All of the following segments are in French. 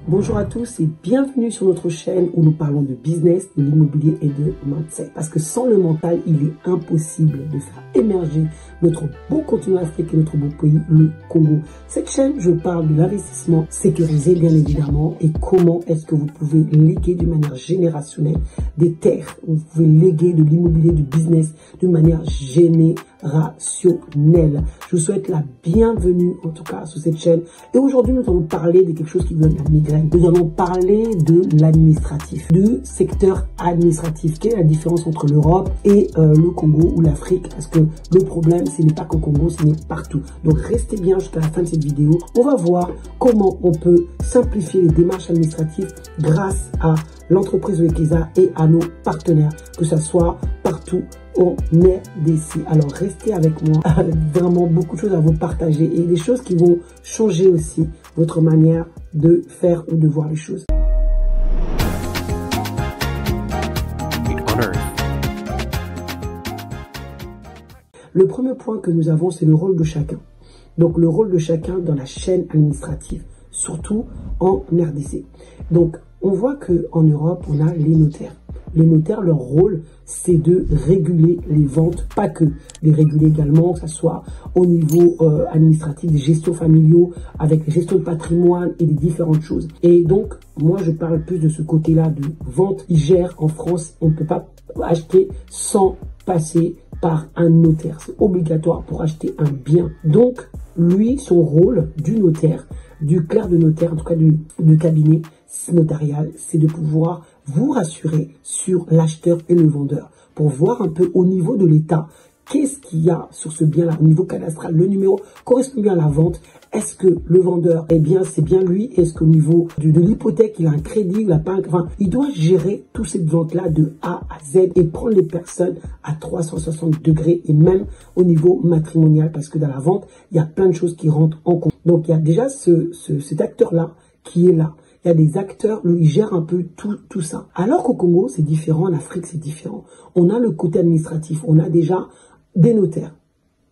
Bonjour à tous et bienvenue sur notre chaîne où nous parlons de business, de l'immobilier et de mindset. Parce que sans le mental, il est impossible de faire émerger notre beau continent africain et notre beau pays, le Congo. Cette chaîne, je parle de l'investissement sécurisé bien évidemment et comment est-ce que vous pouvez léguer d'une manière générationnelle des terres. Vous pouvez léguer de l'immobilier, du business d'une manière générationnelle. Je vous souhaite la bienvenue en tout cas sur cette chaîne. Et aujourd'hui, nous allons parler de quelque chose qui vient de la migraine. Nous allons parler de l'administratif, du secteur administratif. Quelle est la différence entre l'Europe et le Congo ou l'Afrique? Parce que le problème, ce n'est pas qu'au Congo, ce n'est partout. Donc restez bien jusqu'à la fin de cette vidéo. On va voir comment on peut simplifier les démarches administratives grâce à l'entreprise Wekeza et à nos partenaires, que ce soit partout on est d'ici. Alors restez avec moi, vraiment beaucoup de choses à vous partager et des choses qui vont changer aussi votre manière de faire ou de voir les choses. Le premier point que nous avons, c'est le rôle de chacun. Donc le rôle de chacun dans la chaîne administrative, surtout en RDC. Donc on voit qu'en Europe, on a les notaires. Les notaires, leur rôle, c'est de réguler les ventes, pas que, de réguler également, que ce soit au niveau administratif, des gestions familiaux, avec les gestions de patrimoine et des différentes choses. Et donc, moi, je parle plus de ce côté-là de vente. Ils gèrent en France, on ne peut pas acheter sans passer par un notaire. C'est obligatoire pour acheter un bien. Donc, lui, son rôle du notaire, du clerc de notaire, en tout cas du cabinet notarial, c'est de pouvoir vous rassurer sur l'acheteur et le vendeur pour voir un peu au niveau de l'État qu'est-ce qu'il y a sur ce bien-là, au niveau cadastral, le numéro correspond bien à la vente. Est-ce que le vendeur, eh bien, c'est bien lui? Est-ce qu'au niveau de l'hypothèque, il a un crédit, il a pas un... Enfin, il doit gérer toute cette vente-là de A à Z et prendre les personnes à 360 degrés et même au niveau matrimonial parce que dans la vente, il y a plein de choses qui rentrent en compte. Donc, il y a déjà cet acteur-là qui est là. Il y a des acteurs, ils gèrent un peu tout ça. Alors qu'au Congo, c'est différent, en Afrique, c'est différent. On a le côté administratif, on a déjà des notaires.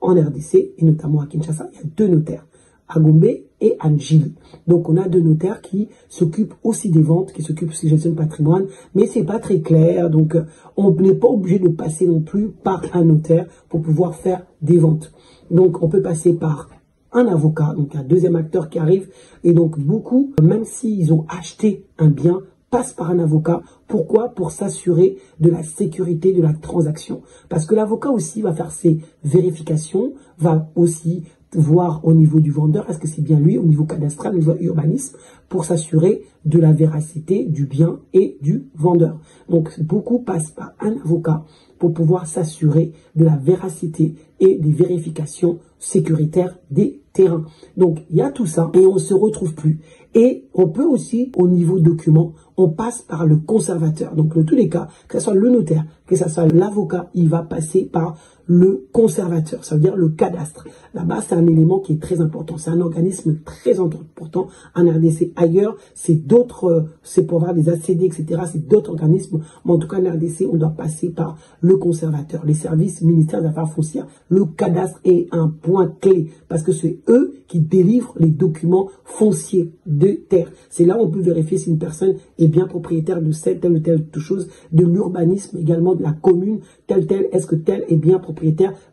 En RDC, et notamment à Kinshasa, il y a 2 notaires, à Gombe et à Njili. Donc, on a 2 notaires qui s'occupent aussi des ventes, qui s'occupent aussi de gestion de patrimoine, mais c'est pas très clair. Donc, on n'est pas obligé de passer non plus par un notaire pour pouvoir faire des ventes. Donc, on peut passer par un avocat, donc un deuxième acteur qui arrive. Et donc, beaucoup, même s'ils ont acheté un bien, passent par un avocat. Pourquoi? Pour s'assurer de la sécurité de la transaction. Parce que l'avocat aussi va faire ses vérifications, va aussi voir au niveau du vendeur, est-ce que c'est bien lui, au niveau cadastral, au niveau urbanisme, pour s'assurer de la véracité du bien et du vendeur. Donc, beaucoup passent par un avocat pour pouvoir s'assurer de la véracité et des vérifications sécuritaires des terrains. Donc, il y a tout ça et on ne se retrouve plus. Et on peut aussi, au niveau documents, on passe par le conservateur. Donc, dans tous les cas, que ce soit le notaire, que ce soit l'avocat, il va passer par le conservateur, ça veut dire le cadastre. Là-bas, c'est un élément qui est très important. C'est un organisme très important en RDC. Ailleurs, c'est d'autres, c'est pour avoir des ACD, etc. C'est d'autres organismes. Mais en tout cas, en RDC, on doit passer par le conservateur. Les services ministères des Affaires foncières, le cadastre est un point clé parce que c'est eux qui délivrent les documents fonciers de terre. C'est là où on peut vérifier si une personne est bien propriétaire de telle ou telle chose, de l'urbanisme également, de la commune, est-ce que tel est bien propriétaire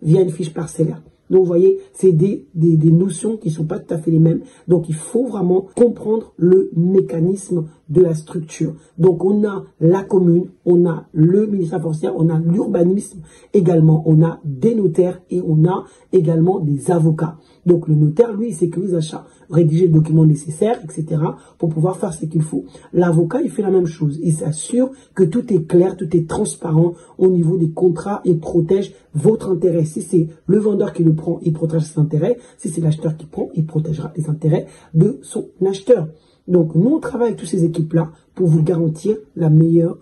via une fiche parcellaire. Donc, vous voyez, c'est des notions qui ne sont pas tout à fait les mêmes. Donc, il faut vraiment comprendre le mécanisme de la structure. Donc, on a la commune, on a le ministère foncier, on a l'urbanisme également, on a des notaires et on a également des avocats. Donc, le notaire, lui, il sécurise l'achat, rédiger les documents nécessaires, etc. pour pouvoir faire ce qu'il faut. L'avocat, il fait la même chose. Il s'assure que tout est clair, tout est transparent au niveau des contrats et protège votre intérêt. Si c'est le vendeur qui le prend, il protège ses intérêts. Si c'est l'acheteur qui prend, il protégera les intérêts de son acheteur. Donc, nous, on travaille avec toutes ces équipes-là pour vous garantir la meilleure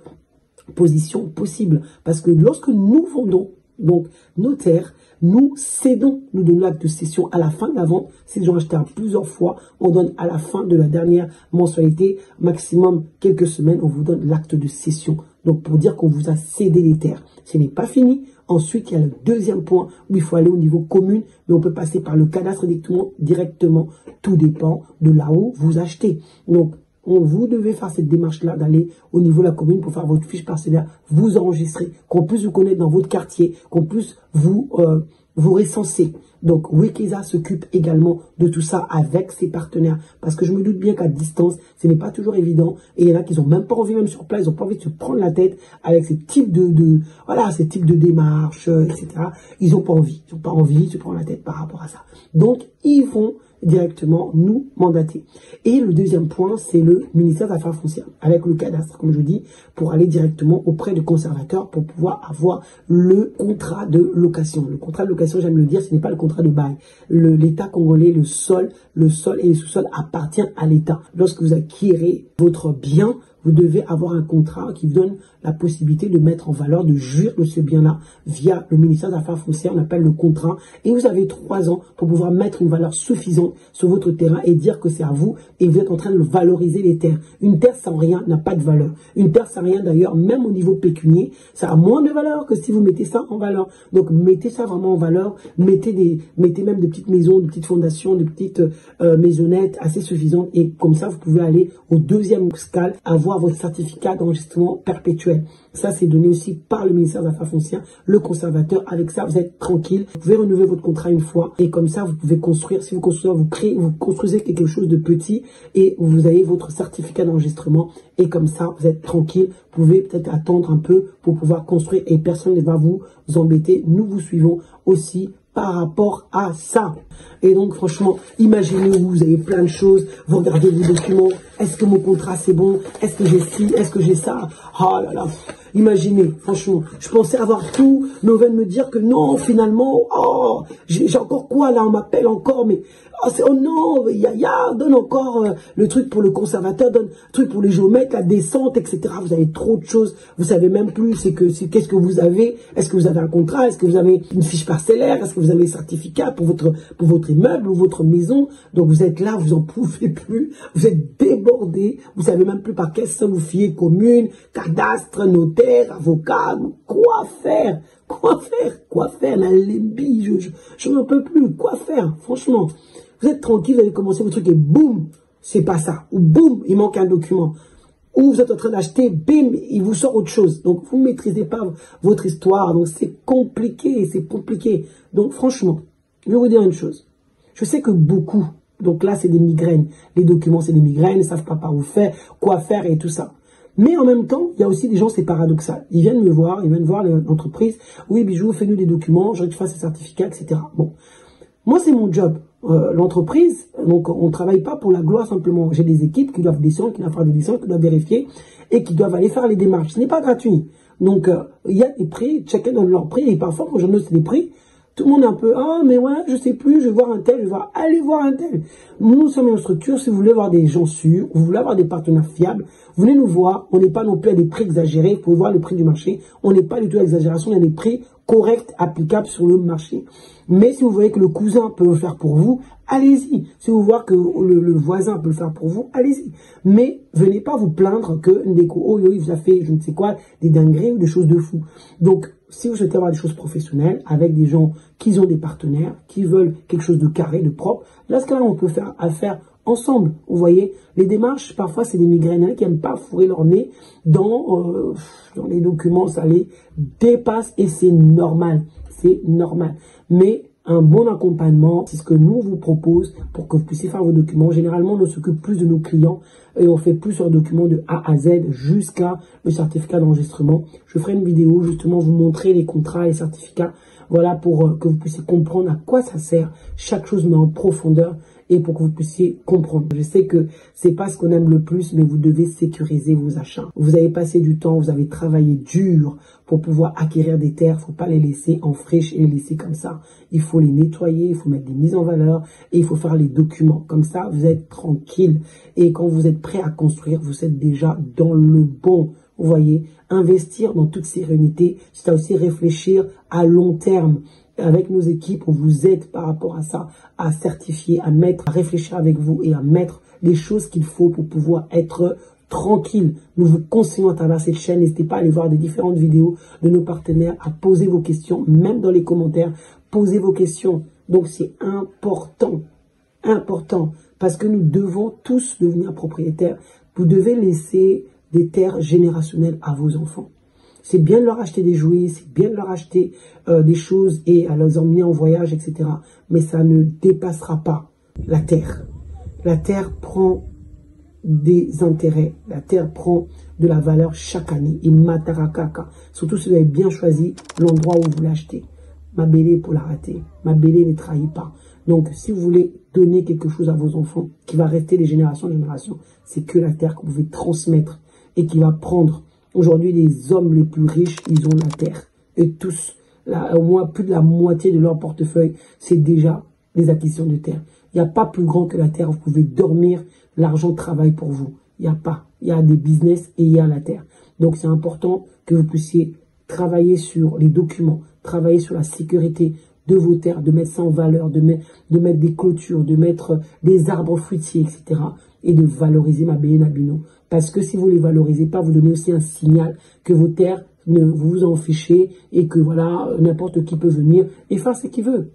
position possible. Parce que lorsque nous vendons, donc, notaire, nous cédons, nous donnons l'acte de cession à la fin de la vente. S'ils ont acheté plusieurs fois, on donne à la fin de la dernière mensualité, maximum quelques semaines, on vous donne l'acte de cession. Donc, pour dire qu'on vous a cédé les terres. Ce n'est pas fini. Ensuite, il y a le deuxième point où il faut aller au niveau commune, mais on peut passer par le cadastre directement. Tout dépend de là où vous achetez. Donc, vous devez faire cette démarche-là, d'aller au niveau de la commune pour faire votre fiche parcellaire, vous enregistrer, qu'on puisse vous connaître dans votre quartier, qu'on puisse vous recenser. Donc, Wikisa s'occupe également de tout ça avec ses partenaires. Parce que je me doute bien qu'à distance, ce n'est pas toujours évident. Et il y en a qui n'ont même pas envie, même sur place, ils n'ont pas envie de se prendre la tête avec ces types ces types de démarches, etc. Ils n'ont pas envie. Ils n'ont pas envie de se prendre la tête par rapport à ça. Donc, ils vont directement nous mandater. Et le deuxième point, c'est le ministère des Affaires foncières, avec le cadastre, comme je dis, pour aller directement auprès du conservateur pour pouvoir avoir le contrat de location. Le contrat de location, j'aime le dire, ce n'est pas le contrat de bail. L'État congolais, le sol et les sous-sols appartiennent à l'État. Lorsque vous acquérez votre bien, vous devez avoir un contrat qui vous donne la possibilité de mettre en valeur, de jouir de ce bien-là via le ministère des Affaires foncières, on appelle le contrat. Et vous avez 3 ans pour pouvoir mettre une valeur suffisante sur votre terrain et dire que c'est à vous et vous êtes en train de valoriser les terres. Une terre sans rien n'a pas de valeur. Une terre sans rien d'ailleurs, même au niveau pécunier, ça a moins de valeur que si vous mettez ça en valeur. Donc mettez ça vraiment en valeur, mettez même des petites maisons, des petites fondations, des petites maisonnettes assez suffisantes et comme ça vous pouvez aller au deuxième escale, avoir votre certificat d'enregistrement perpétuel. Ça, c'est donné aussi par le ministère des Affaires foncières, le conservateur. Avec ça, vous êtes tranquille. Vous pouvez renouveler votre contrat une fois. Et comme ça, vous pouvez construire. Si vous construisez, vous construisez quelque chose de petit et vous avez votre certificat d'enregistrement. Et comme ça, vous êtes tranquille. Vous pouvez peut-être attendre un peu pour pouvoir construire et personne ne va vous embêter. Nous vous suivons aussi par rapport à ça. Et donc, franchement, imaginez-vous, vous avez plein de choses, vous regardez vos documents, est-ce que mon contrat c'est bon, est-ce que j'ai ci, est-ce que j'ai ça, oh là là, imaginez, franchement, je pensais avoir tout, mais on vient de me dire que non, finalement, oh, j'ai encore quoi là, on m'appelle encore, mais oh non, Yaya, donne encore le truc pour le conservateur, donne le truc pour les géomètres, la descente, etc. Vous avez trop de choses, vous savez même plus, qu'est-ce que vous avez, est-ce que vous avez un contrat, est-ce que vous avez une fiche parcellaire, est-ce que vous avez un certificat pour votre immeuble ou votre maison. Donc vous êtes là, vous en pouvez plus, vous êtes débordés, vous savez même plus par quel sein vous fiez, commune, cadastre, notaire, avocat, quoi faire, la lébie, je n'en peux plus, quoi faire, franchement. Vous êtes tranquille, vous allez commencer votre truc et boum, c'est pas ça. Ou boum, il manque un document. Ou vous êtes en train d'acheter, bim, il vous sort autre chose. Donc, vous ne maîtrisez pas votre histoire. Donc, c'est compliqué, Donc, franchement, je vais vous dire une chose. Je sais que beaucoup, donc là, c'est des migraines. Les documents, c'est des migraines, ils ne savent pas par où faire, quoi faire et tout ça. Mais en même temps, il y a aussi des gens, c'est paradoxal. Ils viennent me voir, l'entreprise. Oui, Bijou, fais-nous des documents, je veux que tu fasses un certificat, etc. Bon. Moi, c'est mon job. L'entreprise, donc on ne travaille pas pour la gloire simplement. J'ai des équipes qui doivent descendre, qui doivent faire des descentes, qui doivent vérifier et qui doivent aller faire les démarches. Ce n'est pas gratuit. Donc, il y a des prix, chacun donne leur prix et parfois, quand je note des prix, tout le monde est un peu, ah, mais ouais, je sais plus, je vais voir un tel, allez voir un tel. Nous sommes une structure, si vous voulez avoir des gens sûrs, vous voulez avoir des partenaires fiables, venez nous voir, on n'est pas non plus à des prix exagérés, vous pouvez voir le prix du marché, on n'est pas du tout à l'exagération, il y a des prix corrects, applicables sur le marché. Mais si vous voyez que le cousin peut le faire pour vous, allez-y. Si vous voyez que le voisin peut le faire pour vous, allez-y. Mais venez pas vous plaindre que Ndeko, il vous a fait, je ne sais quoi, des dingueries ou des choses de fou. Donc, si vous souhaitez avoir des choses professionnelles avec des gens qui ont des partenaires, qui veulent quelque chose de carré, de propre, là, ce cas-là, on peut faire affaire ensemble. Vous voyez, les démarches, parfois, c'est des migraines qui n'aiment pas fourrer leur nez dans les documents, ça les dépasse et c'est normal. C'est normal. Mais un bon accompagnement, c'est ce que nous vous propose pour que vous puissiez faire vos documents. Généralement, on s'occupe plus de nos clients et on fait plusieurs documents de A à Z jusqu'à le certificat d'enregistrement. Je ferai une vidéo justement vous montrer les contrats et les certificats. Voilà, pour que vous puissiez comprendre à quoi ça sert. Chaque chose mais en profondeur et pour que vous puissiez comprendre. Je sais que c'est pas ce qu'on aime le plus, mais vous devez sécuriser vos achats. Vous avez passé du temps, vous avez travaillé dur pour pouvoir acquérir des terres. Faut pas les laisser en friche et les laisser comme ça. Il faut les nettoyer, il faut mettre des mises en valeur et il faut faire les documents. Comme ça, vous êtes tranquille. Et quand vous êtes prêt à construire, vous êtes déjà dans le bon. Vous voyez, investir dans toute sérénité, c'est aussi réfléchir à long terme. Avec nos équipes, on vous aide par rapport à ça, à certifier, à réfléchir avec vous et à mettre les choses qu'il faut pour pouvoir être tranquille. Nous vous conseillons à travers cette chaîne, n'hésitez pas à aller voir des différentes vidéos de nos partenaires, à poser vos questions, même dans les commentaires, posez vos questions. Donc c'est important, parce que nous devons tous devenir propriétaires Vous devez laisser des terres générationnelles à vos enfants. C'est bien de leur acheter des jouets, c'est bien de leur acheter des choses et à les emmener en voyage, etc. Mais ça ne dépassera pas la terre. La terre prend des intérêts. La terre prend de la valeur chaque année. Et matarakaka. Surtout si vous avez bien choisi l'endroit où vous l'achetez. Ma belle pour la rater. Ma belle ne trahit pas. Donc, si vous voulez donner quelque chose à vos enfants qui va rester de génération en génération, c'est que la terre que vous pouvez transmettre et qui va prendre. Aujourd'hui, les hommes les plus riches, ils ont la terre. Et tous, au moins plus de la moitié de leur portefeuille, c'est déjà les acquisitions de terre. Il n'y a pas plus grand que la terre. Vous pouvez dormir, l'argent travaille pour vous. Il n'y a pas. Il y a des business et il y a la terre. Donc, c'est important que vous puissiez travailler sur les documents, travailler sur la sécurité de vos terres, de mettre ça en valeur, de mettre des clôtures, de mettre des arbres fruitiers, etc. Et de valoriser ma belle Nabino. Parce que si vous ne les valorisez pas, vous donnez aussi un signal que vos terres ne vous en fichez et que voilà, n'importe qui peut venir et faire ce qu'il veut.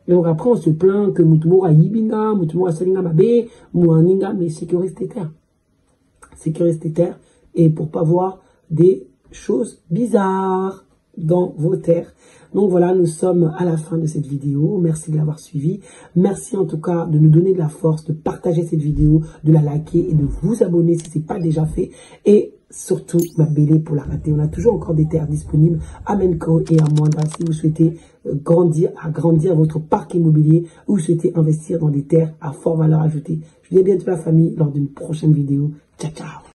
Donc après, on se plaint que Moutoumora Yibinga, Moutoumora Salinga Mabe, Mouaninga, mais sécurise tes terres. Sécurise tes terres et pour pas voir des choses bizarres dans vos terres. Donc voilà, nous sommes à la fin de cette vidéo. Merci de l'avoir suivi. Merci en tout cas de nous donner de la force, de partager cette vidéo, de la liker et de vous abonner si ce n'est pas déjà fait. Et surtout, ma belle pour la rater. On a toujours encore des terres disponibles à Menko et à Mwanda si vous souhaitez agrandir votre parc immobilier ou vous souhaitez investir dans des terres à forte valeur ajoutée. Je vous dis à bientôt la famille lors d'une prochaine vidéo. Ciao, ciao.